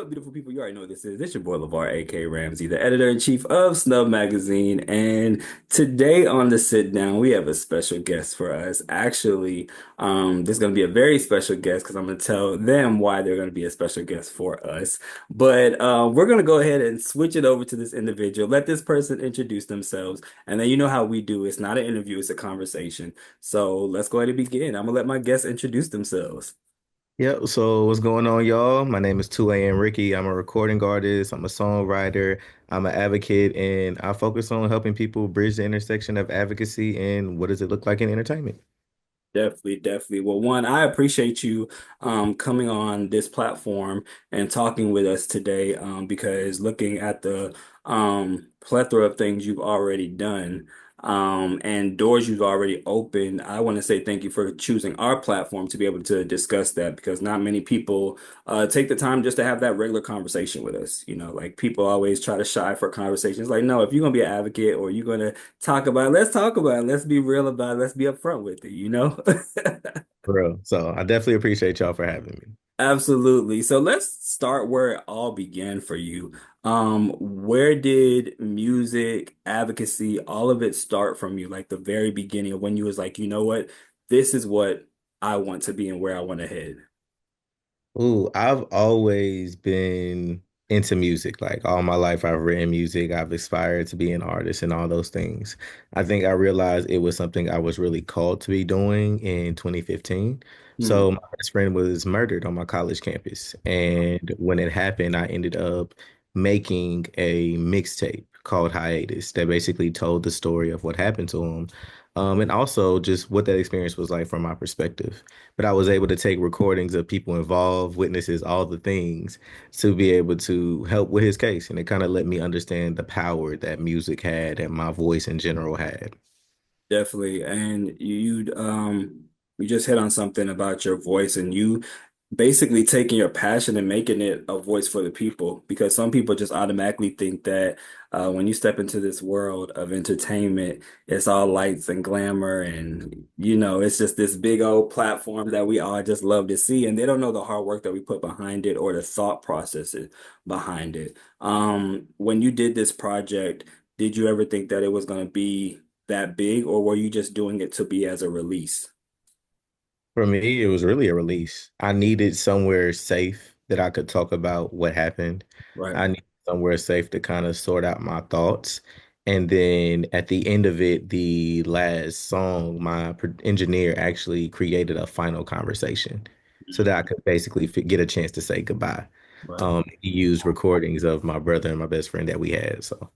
up, beautiful people? You already know what this is. It's your boy Levar, aka Ramzie, the editor-in-chief of Snub Magazine. And today on the sit down, we have a special guest for us. Actually, there's going to be a very special guest because I'm going to tell them why they're going to be a special guest for us. But we're going to go ahead and switch it over to this individual. Let this person introduce themselves, and then you know how we do. It's not an interview; it's a conversation. So let's go ahead and begin. I'm gonna let my guests introduce themselves. Yep. So what's going on, y'all? My name is 2 Ricky. I'm a recording artist. I'm a songwriter. I'm an advocate, and I focus on helping people bridge the intersection of advocacy and what does it look like in entertainment. Definitely, definitely. Well, one, I appreciate you coming on this platform and talking with us today because looking at the plethora of things you've already done and doors you've already opened, I want to say thank you for choosing our platform to be able to discuss that because not many people take the time just to have that regular conversation with us. You know, like people always try to shy for conversations. Like, no, if you're going to be an advocate or you're going to talk about it, let's talk about it. Let's be real about it. Let's be upfront with it, you know? For real. So I definitely appreciate y'all for having me. Absolutely. So let's start where it all began for you. Where did music, advocacy, all of it start from you? Like the very beginning of when you was like, you know what? This is what I want to be and where I want to head. Ooh, I've always been into music. Like all my life, I've written music. I've aspired to be an artist and all those things. I think I realized it was something I was really called to be doing in 2015. Hmm. So my best friend was murdered on my college campus. And when it happened, I ended up making a mixtape called Hiatus that basically told the story of what happened to him. And also just what that experience was like from my perspective, but I was able to take recordings of people involved, witnesses, all the things to be able to help with his case. And it kind of let me understand the power that music had and my voice in general had. Definitely. And you just hit on something about your voice and you basically taking your passion and making it a voice for the people because some people just automatically think that when you step into this world of entertainment, it's all lights and glamour and it's just this big old platform that we all just love to see and they don't know the hard work that we put behind it or the thought processes behind it. When you did this project, did you ever think that it was going to be that big, or were you just doing it to be as a release? For me, it was really a release. I needed somewhere safe that I could talk about what happened. Right. I needed somewhere safe to kind of sort out my thoughts. And then at the end of it, the last song, my engineer actually created a final conversation so that I Mhm. could basically get a chance to say goodbye. Right. He used recordings of my brother and my best friend that we had. So.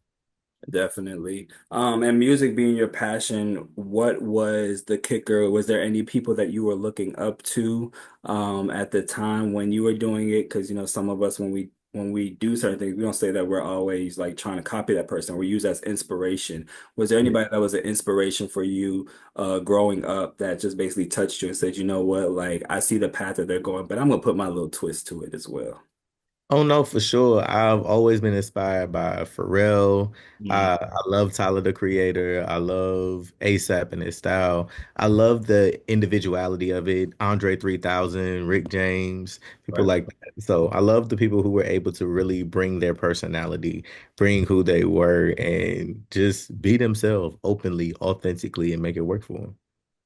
Definitely. And music being your passion, what was the kicker? Was there any people that you were looking up to at the time when you were doing it? Because some of us when we do certain things, we don't say that we're always like trying to copy that person. We use as inspiration. Was there anybody that was an inspiration for you growing up that just basically touched you and said, you know what, like I see the path that they're going, but I'm gonna put my little twist to it as well. Oh no, for sure. I've always been inspired by Pharrell. Mm. I love Tyler the Creator. I love ASAP and his style. I love the individuality of it. Andre 3000, Rick James, people Right. like that. So I love the people who were able to really bring their personality, bring who they were, and just be themselves openly, authentically, and make it work for them.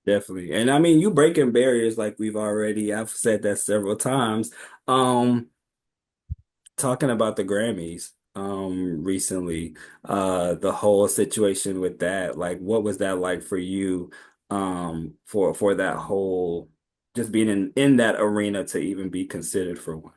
Definitely. And I mean, you breaking barriers like I've said that several times. Um, Talking about the Grammys, recently, the whole situation with that, like what was that like for you, for that whole just being in that arena to even be considered for one?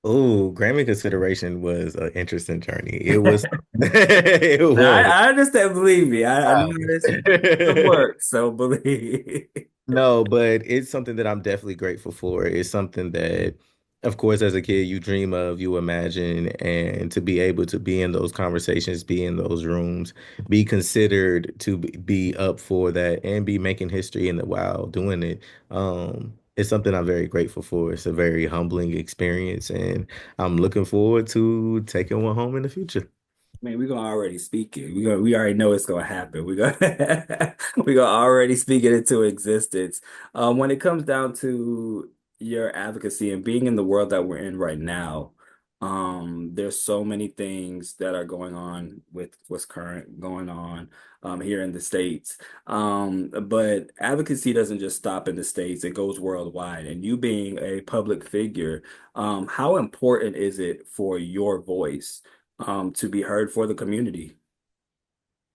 Oh, Grammy consideration was an interesting journey. It was, it was. I understand, believe me. I know this some Wow. work, so believe. No, but it's something that I'm definitely grateful for. It's something that, of course, as a kid, you dream of, you imagine, and to be able to be in those conversations, be in those rooms, be considered to be up for that, and be making history in the while doing it. It's something I'm very grateful for. It's a very humbling experience, and I'm looking forward to taking one home in the future. Man, we're gonna already speak it. We already know it's gonna happen. We're gonna we're gonna already speak it into existence. When it comes down to your advocacy and being in the world that we're in right now, There's so many things that are going on with what's current going on here in the States. But advocacy doesn't just stop in the States, it goes worldwide. And you being a public figure, how important is it for your voice to be heard for the community?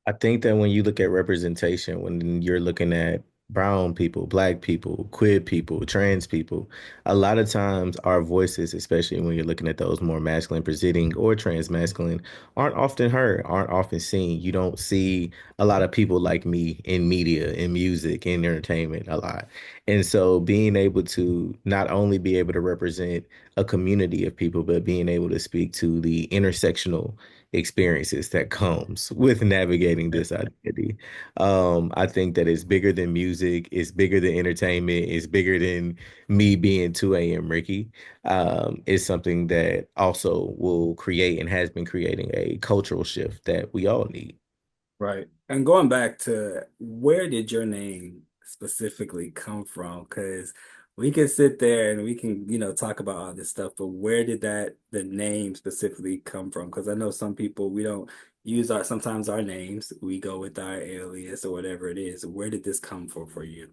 I think that when you look at representation, when you're looking at brown people, black people, queer people, trans people, a lot of times our voices, especially when you're looking at those more masculine presenting or trans masculine, aren't often heard, aren't often seen. You don't see a lot of people like me in media, in music, in entertainment a lot. And so being able to not only be able to represent a community of people, but being able to speak to the intersectional experiences that comes with navigating this identity. I think that it's bigger than music, it's bigger than entertainment, it's bigger than me being 2 a.m. Ricky. It's something that also will create and has been creating a cultural shift that we all need. Right. And going back to where did your name specifically come from? Because we can sit there and we can, talk about all this stuff, but where did the name specifically come from? Because I know some people, we don't use sometimes our names, we go with our alias or whatever it is. Where did this come from for you?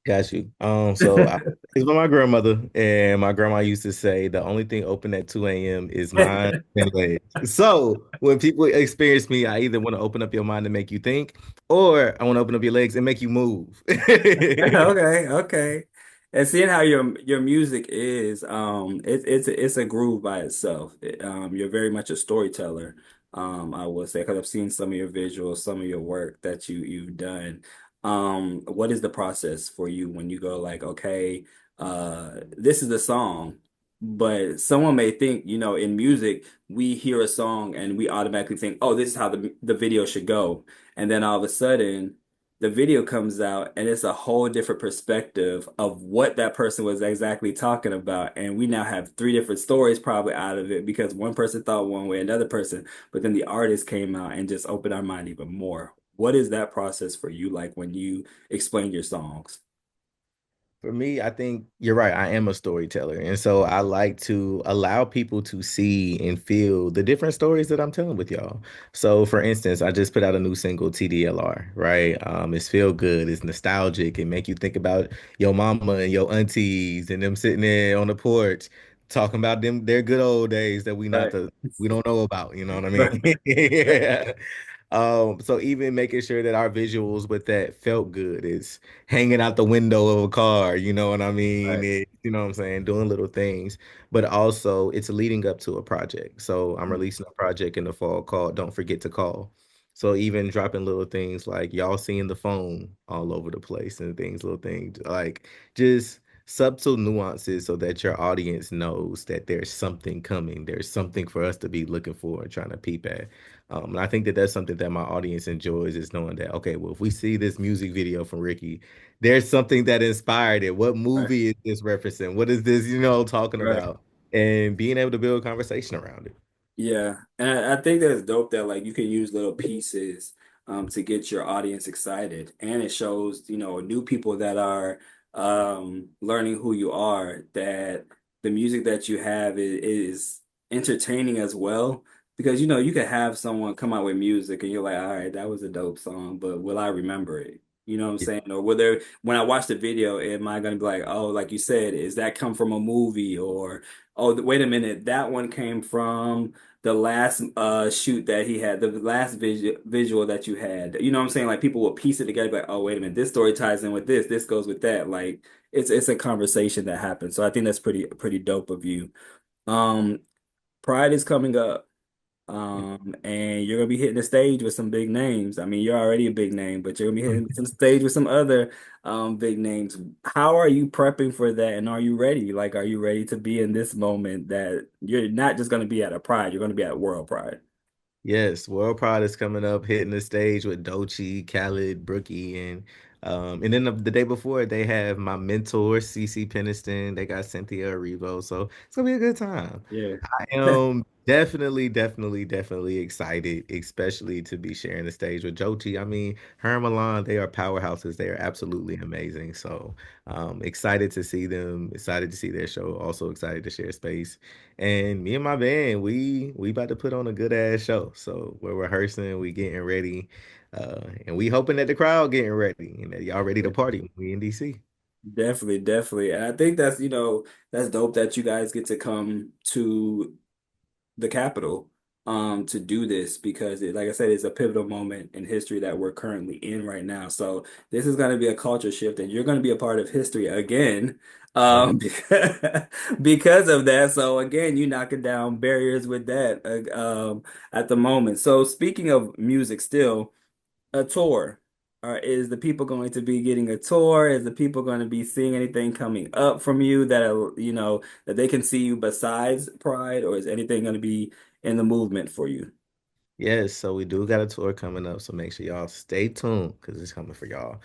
Got you. So I it's by my grandmother, and my grandma used to say the only thing open at 2 a.m. is mind and legs. So when people experience me, I either want to open up your mind and make you think, or I want to open up your legs and make you move. Okay, okay. And seeing how your music is, it's a groove by itself. You're very much a storyteller, I would say, because I've seen some of your visuals, some of your work that you've done. What is the process for you when you go like, okay, this is a song, but someone may think, in music, we hear a song and we automatically think, oh, this is how the video should go, and then all of a sudden the video comes out and it's a whole different perspective of what that person was exactly talking about. And we now have three different stories probably out of it because one person thought one way, another person, but then the artist came out and just opened our mind even more. What is that process for you like when you explain your songs? For me, I think you're right. I am a storyteller. And so I like to allow people to see and feel the different stories that I'm telling with y'all. So for instance, I just put out a new single, TDLR, right? It's feel good, it's nostalgic, it make you think about your mama and your aunties and them sitting there on the porch talking about them their good old days that Right. we don't know about, you know what I mean? Right. Yeah. So even making sure that our visuals with that felt good is hanging out the window of a car, you know what I mean? Right. You know what I'm saying? Doing little things, but also it's leading up to a project. So I'm Mm. releasing a project in the fall called Don't Forget to Call. So even dropping little things like y'all seeing the phone all over the place and things, little things like just subtle nuances so that your audience knows that there's something coming. There's something for us to be looking for and trying to peep at. And I think that that's something that my audience enjoys is knowing that, okay, well, if we see this music video from Ricky, there's something that inspired it. What Right. movie is this referencing? What is this, talking Right. about? And being able to build a conversation around it. Yeah, and I think that's dope that like you can use little pieces to get your audience excited, and it shows new people that are learning who you are that the music that you have is entertaining as well because you can have someone come out with music and you're like, all right, that was a dope song, but will I remember it? You know what I'm Yeah. saying? Or whether when I watch the video, am I gonna be like, oh, like you said, is that come from a movie or oh, wait a minute, that one came from the last shoot that he had, the last visual that you had. You know what I'm saying? Like people will piece it together, like, oh, wait a minute, this story ties in with this goes with that. Like it's a conversation that happens. So I think that's pretty dope of you. Um, Pride is coming up. And you're gonna be hitting the stage with some big names. I mean, you're already a big name, but you're gonna be hitting some stage with some other big names. How are you prepping for that? And are you ready? Like, are you ready to be in this moment that you're not just gonna be at a Pride, you're gonna be at World Pride? Yes, World Pride is coming up, hitting the stage with Doechii, Khaled, Brookie, and then the day before they have my mentor, CC Peniston. They got Cynthia Erivo, so it's gonna be a good time. Yeah. I am. Definitely excited, especially to be sharing the stage with Jochi. I mean, her and Milan, they are powerhouses. They are absolutely amazing. So, excited to see them, excited to see their show, also excited to share space. And me and my band, we about to put on a good ass show. So we're rehearsing, we getting ready, and we hoping that the crowd getting ready and that y'all ready to party when we in DC. Definitely, definitely. And I think that's, that's dope that you guys get to come to the Capitol to do this because like I said, it's a pivotal moment in history that we're currently in right now. So this is going to be a culture shift and you're going to be a part of history again Oh yeah. because of that. So again, you knocking down barriers with that at the moment. So speaking of music still, a tour. Or is the people going to be getting a tour? Is the people going to be seeing anything coming up from you that that they can see you besides Pride, or is anything going to be in the movement for you? Yes, so we do got a tour coming up, so make sure y'all stay tuned because it's coming for y'all.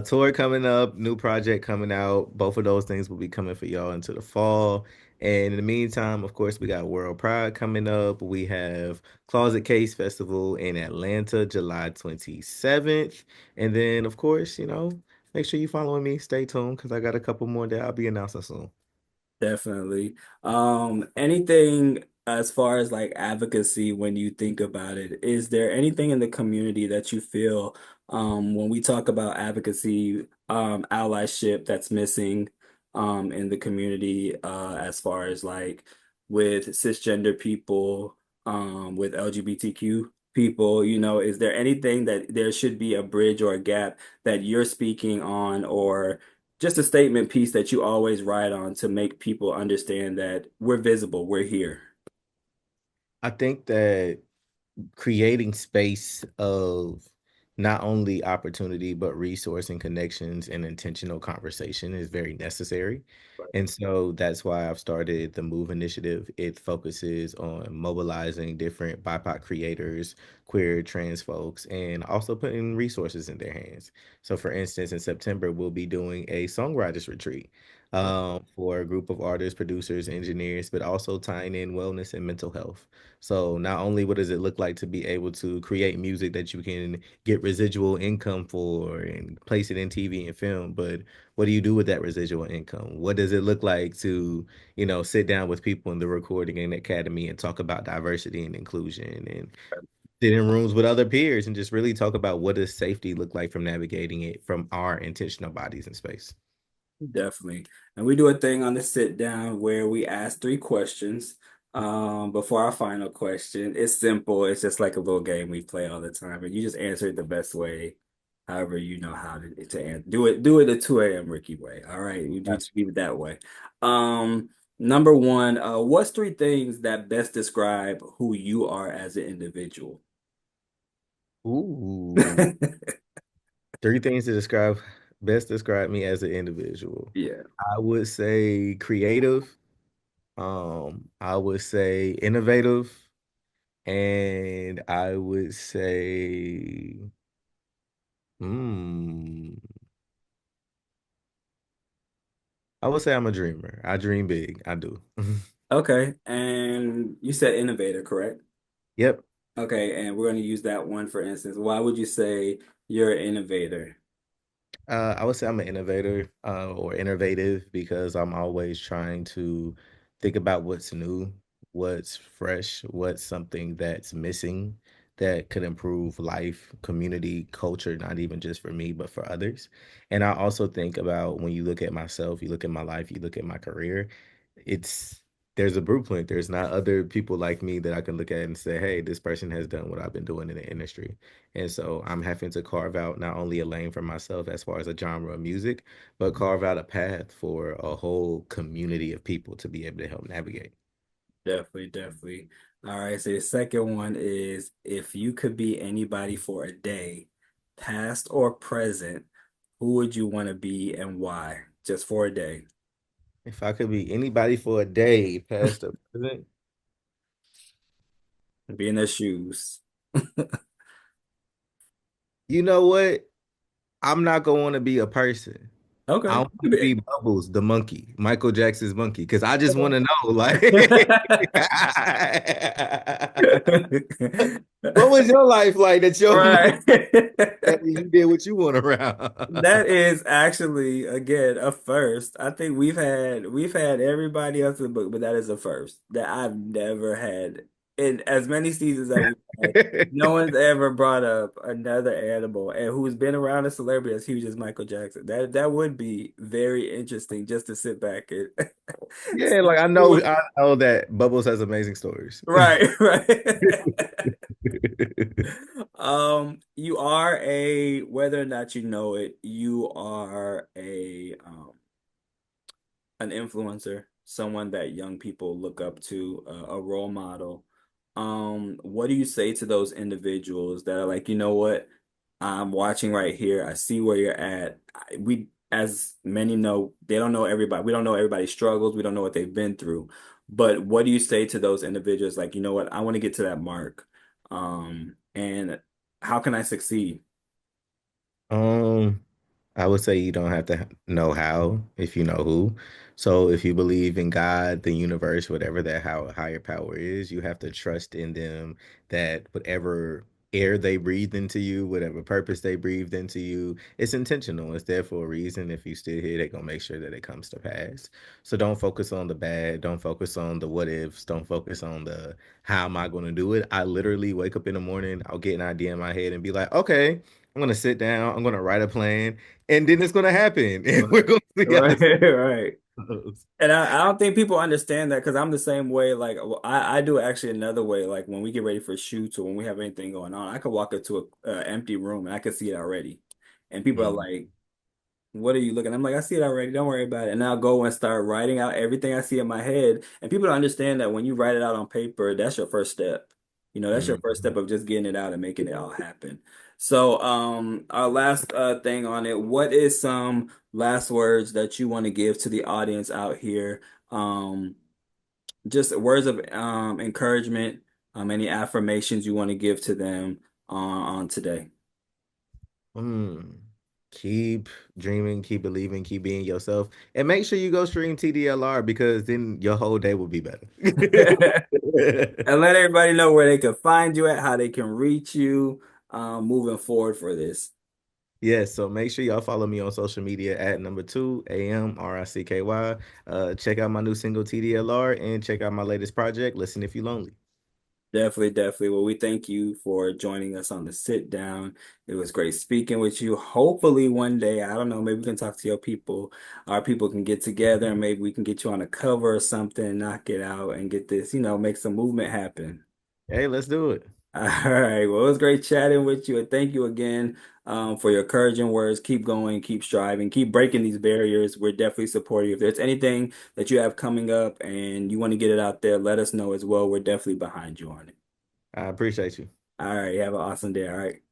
Tour coming up, new project coming out. Both of those things will be coming for y'all into the fall. And in the meantime, of course, we got World Pride coming up. We have Closet Case Festival in Atlanta, July 27th. And then, of course, make sure you following me. Stay tuned because I got a couple more that I'll be announcing soon. Definitely. Anything as far as like advocacy when you think about it, is there anything in the community that you feel when we talk about advocacy, allyship that's missing in the community as far as like with cisgender people, with LGBTQ people, is there anything that there should be a bridge or a gap that you're speaking on or just a statement piece that you always write on to make people understand that we're visible, we're here. I think that creating space of not only opportunity but resource and connections and intentional conversation is very necessary. And so that's why I've started the Move initiative. It focuses on mobilizing different BIPOC creators, queer, trans folks, and also putting resources in their hands. So, for instance, in September, we'll be doing a songwriters retreat for a group of artists, producers, engineers, but also tying in wellness and mental health. So not only what does it look like to be able to create music that you can get residual income for and place it in TV and film, but what do you do with that residual income? What does it look like to, sit down with people in the recording and academy and talk about diversity and inclusion and sit in rooms with other peers and just really talk about what does safety look like from navigating it from our intentional bodies in space. Definitely. And we do a thing on the sit down where we ask three questions before our final question. It's simple. It's just like a little game we play all the time. And you just answer it the best way, however you know how to answer. Do it the 2 a.m. Ricky way. All right. You do keep it that way. Number one, what's three things that best describe who you are as an individual? Ooh, three things to describe best describe me as an individual. Yeah. I would say creative. I would say innovative, and I would say, hmm, I would say I'm a dreamer. I dream big. I do. Okay. And you said innovator, correct? Yep. Okay, and we're going to use that one for instance. Why would you say you're an innovator? I would say I'm an innovator or innovative because I'm always trying to think about what's new, what's fresh, what's something that's missing that could improve life, community, culture, not even just for me, but for others. And I also think about when you look at myself, you look at my life, you look at my career, it's there's a blueprint. There's not other people like me that I can look at and say, hey, this person has done what I've been doing in the industry. And so I'm having to carve out not only a lane for myself as far as a genre of music, but carve out a path for a whole community of people to be able to help navigate. Definitely, definitely. All right, so the second one is if you could be anybody for a day, past or present, who would you want to be and why? Just for a day. If I could be anybody for a day, past or present, Be in their shoes. you know what? I'm not going to want to be a person. Okay. I want to be Bubbles, the monkey, Michael Jackson's monkey, because I just want to know, like, what was your life like that your monkey Right. you did what you want around? That is actually again a first. I think we've had everybody else in the book, but that is a first that I've never had in as many seasons that we've had. No one's ever brought up another animal and who's been around a celebrity as huge as Michael Jackson. That would be very interesting just to sit back and Yeah, like I know that Bubbles has amazing stories. right, right. You are whether or not you know it, you are an influencer, someone that young people look up to, a role model. What do you say to those individuals that are like, you know what? I'm watching right here. I see where you're at. We, as many know, they don't know everybody. We don't know everybody's struggles. We don't know what they've been through. But what do you say to those individuals? Like, you know what? I want to get to that mark. And how can I succeed? Um, I would say you don't have to know how if you know who. So if you believe in God, the universe, whatever that how higher power is, you have to trust in them that whatever air they breathe into you, whatever purpose they breathed into you, it's intentional. It's there for a reason. If you still here, they're gonna make sure that it comes to pass. So don't focus on the bad, don't focus on the what ifs, don't focus on the how am I gonna do it. I literally wake up in the morning, I'll get an idea in my head and be like, okay, I'm gonna sit down, I'm gonna write a plan and then it's gonna happen, and we're Right, gonna see how right, this right. goes. And I don't think people understand that because I'm the same way. Like I do it actually another way. Like when we get ready for shoots or when we have anything going on, I could walk into a empty room and I could see it already. And people are Mm. like, what are you looking? I'm like, I see it already. Don't worry about it. And I'll go and start writing out everything I see in my head. And people don't understand that when you write it out on paper, that's your first step. That's your first step Mm. of just getting it out and making it all happen. So, our last thing on it, what is some last words that you want to give to the audience out here? Just words of encouragement, any affirmations you want to give to them on today. Mm. Keep dreaming, keep believing, keep being yourself, and make sure you go stream TDLR because then your whole day will be better. And let everybody know where they can find you at, how they can reach you, moving forward for this. Yes, so make sure y'all follow me on social media at number two AMRICKY. Check out my new single TDLR and check out my latest project. Listen if you're lonely. Definitely, definitely. Well, we thank you for joining us on the sit down. It was great speaking with you. Hopefully, one day, I don't know, maybe we can talk to your people. Our people can get together and maybe we can get you on a cover or something, knock it out and get this, make some movement happen. Hey, let's do it. All right. Well, it was great chatting with you. And thank you again for your encouraging words. Keep going, keep striving, keep breaking these barriers. We're definitely supporting you. If there's anything that you have coming up and you want to get it out there, let us know as well. We're definitely behind you on it. I appreciate you. All right. Have an awesome day. All right.